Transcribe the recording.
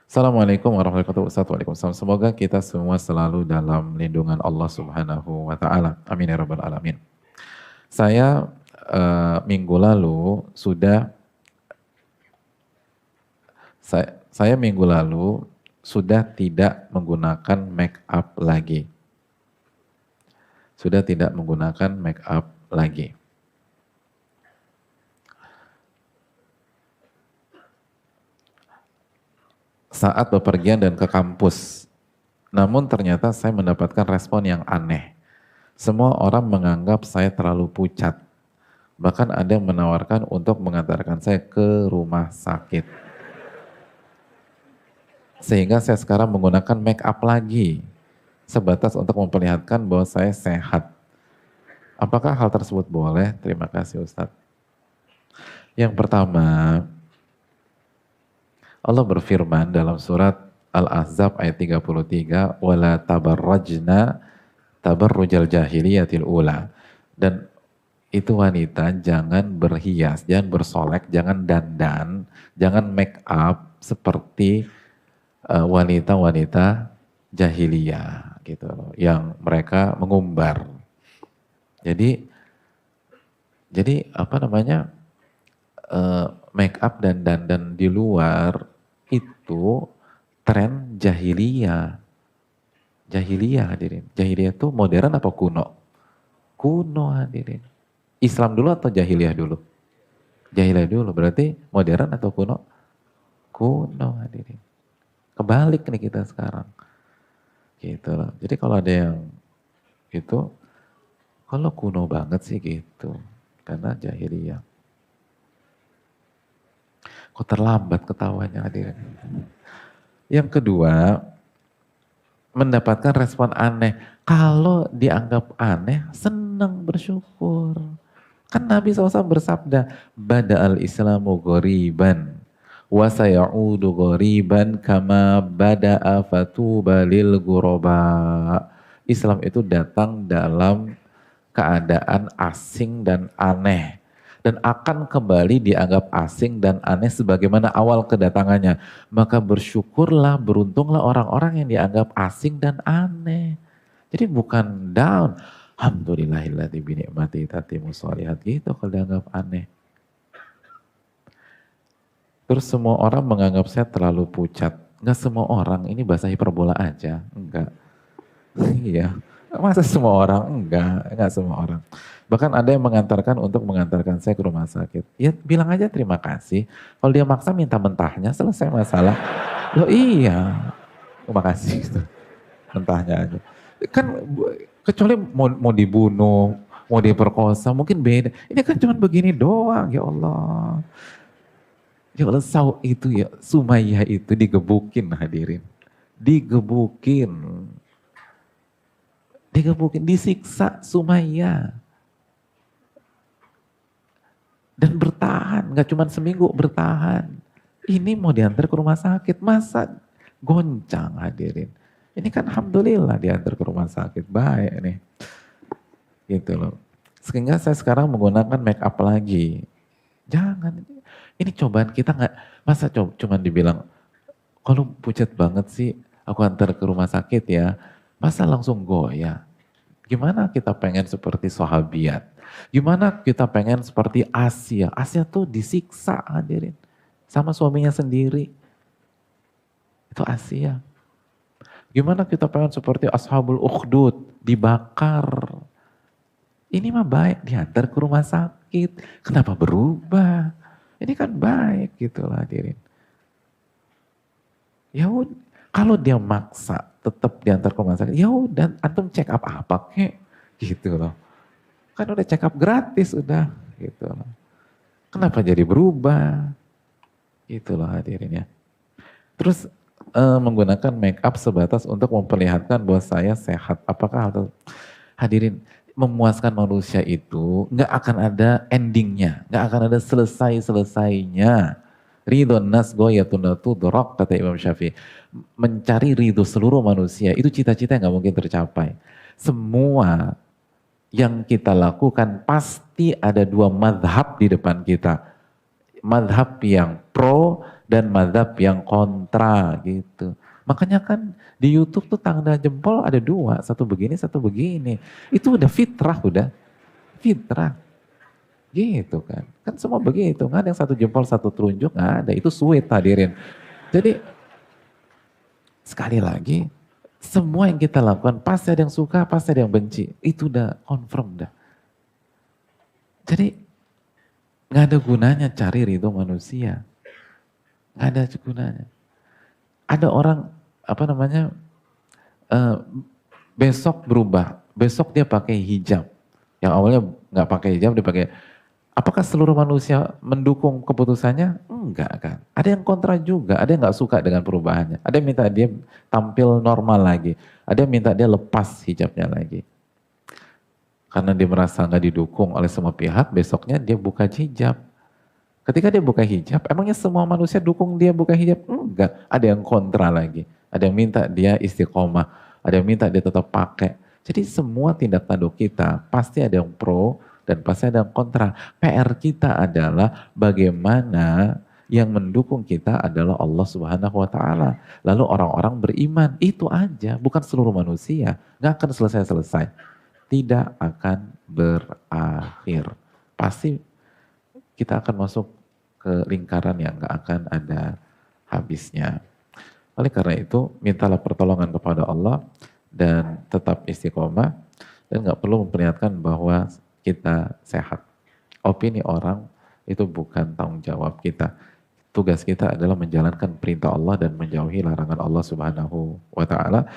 Assalamualaikum warahmatullahi wabarakatuh. Ustaz, waalaikumsalam. Semoga kita semua selalu dalam lindungan Allah Subhanahu wa taala. Amin ya rabbal alamin. Saya minggu lalu saya minggu lalu sudah tidak menggunakan make up lagi. Sudah tidak menggunakan make up lagi. Saat bepergian dan ke kampus. Namun ternyata saya mendapatkan respon yang aneh. Semua orang menganggap saya terlalu pucat. Bahkan ada yang menawarkan untuk mengantarkan saya ke rumah sakit. Sehingga saya sekarang menggunakan make up lagi. Sebatas untuk memperlihatkan bahwa saya sehat. Apakah hal tersebut boleh? Terima kasih Ustadz. Yang pertama, Allah berfirman dalam surat Al-Ahzab ayat 33, "Wala tabarrajna tabarrujal jahiliyatil ula." Dan itu wanita jangan berhias, jangan bersolek, jangan dandan, jangan make up seperti wanita-wanita jahiliyah gitu loh, yang mereka mengumbar. Jadi apa namanya, make up dan dandan di luar itu tren jahiliyah. Jahiliyah hadirin. Jahiliyah itu modern apa kuno? Kuno hadirin. Islam dulu atau jahiliyah dulu? Jahiliyah dulu, berarti modern atau kuno? Kuno hadirin. Kebalik nih kita sekarang. Gitu loh. Jadi kalau ada yang itu, kalau kuno banget sih gitu. Karena jahiliyah. Kok terlambat ketawanya hadirin. Yang kedua, mendapatkan respon aneh. Kalau dianggap aneh, senang bersyukur. Kan Nabi SAW bersabda, Bada'al Islamu ghoriban, wa sayaudu ghoriban kama bada'a fatuba lil ghuraba. Islam itu datang dalam keadaan asing dan aneh. Dan akan kembali dianggap asing dan aneh sebagaimana awal kedatangannya. Maka bersyukurlah, beruntunglah orang-orang yang dianggap asing dan aneh. Jadi bukan down. Alhamdulillahilladzi binikmati tatimu sholihat gitu kalau dianggap aneh. Terus semua orang menganggap saya terlalu pucat. Enggak semua orang, ini bahasa hiperbola aja. Enggak. Iya. Masa semua orang? Enggak semua orang. Bahkan ada yang mengantarkan saya ke rumah sakit. Ya bilang aja terima kasih. Kalau dia maksa minta mentahnya, selesai masalah. Loh iya. Terima kasih. Mentahnya aja. Kan kecuali mau dibunuh, mau diperkosa, mungkin beda. Ini kan cuma begini doang, ya Allah. Ya Allah, Sumayyah itu digebukin hadirin. Digebukin, disiksa Sumayyah. Dan bertahan, gak cuma seminggu, bertahan. Ini mau diantar ke rumah sakit, masa goncang hadirin. Ini kan alhamdulillah diantar ke rumah sakit, baik nih. Gitu loh. Sehingga saya sekarang menggunakan make up lagi. Jangan, ini cobaan kita masa cuma dibilang, kalau pucat banget sih, aku antar ke rumah sakit ya. Masa langsung goyah? Gimana kita pengen seperti sahabiat? Gimana kita pengen seperti Asia? Asia tuh disiksa hadirin. Sama suaminya sendiri. Itu Asia. Gimana kita pengen seperti Ashabul Ukhdud, dibakar. Ini mah baik, diantar ke rumah sakit. Kenapa berubah? Ini kan baik gitu lah hadirin. Ya udah, kalau dia maksa tetap diantar ke rumah sakit, ya udah antum check up apa kek? Gitu loh. Kan udah check up gratis udah gitu loh. Kenapa jadi berubah? Itulah hadirin ya. Terus menggunakan make up sebatas untuk memperlihatkan bahwa saya sehat. Apakah hadirin, memuaskan manusia itu nggak akan ada endingnya, nggak akan ada selesainya. Ridho nas goyatun tudrok, kata Imam Syafi'i. Mencari ridho seluruh manusia itu cita-cita yang nggak mungkin tercapai. Semua yang kita lakukan pasti ada dua madhab di depan kita. madhab yang pro dan madhab yang kontra gitu. Makanya kan di YouTube tuh tanda jempol ada dua, satu begini, satu begini. Itu udah fitrah gitu kan. Kan semua begitu, nggak ada yang satu jempol, satu telunjuk, nggak ada. Itu sweet hadirin. Jadi sekali lagi, semua yang kita lakukan pasti ada yang suka, pasti ada yang benci. Itu udah confirm dah. Jadi nggak ada gunanya cari ridho manusia. Nggak ada gunanya. Ada orang apa namanya besok berubah, besok dia pakai hijab. Yang awalnya nggak pakai hijab dia pakai. Apakah seluruh manusia mendukung keputusannya? Enggak kan. Ada yang kontra juga, ada yang nggak suka dengan perubahannya. Ada yang minta dia tampil normal lagi, ada yang minta dia lepas hijabnya lagi. Karena dia merasa nggak didukung oleh semua pihak, besoknya dia buka hijab. Ketika dia buka hijab, emangnya semua manusia dukung dia buka hijab? Enggak, ada yang kontra lagi. Ada yang minta dia istiqomah, ada yang minta dia tetap pakai. Jadi semua tindak tanduk kita pasti ada yang pro dan pasti ada yang kontra. PR kita adalah bagaimana yang mendukung kita adalah Allah Subhanahu wa taala. Lalu orang-orang beriman, itu aja, bukan seluruh manusia. Nggak akan selesai-selesai. Tidak akan berakhir. Pasti kita akan masuk ke lingkaran yang nggak akan ada habisnya. Oleh karena itu, mintalah pertolongan kepada Allah dan tetap istiqomah dan nggak perlu memperlihatkan bahwa kita sehat. Opini orang itu bukan tanggung jawab kita. Tugas kita adalah menjalankan perintah Allah dan menjauhi larangan Allah Subhanahu wa taala.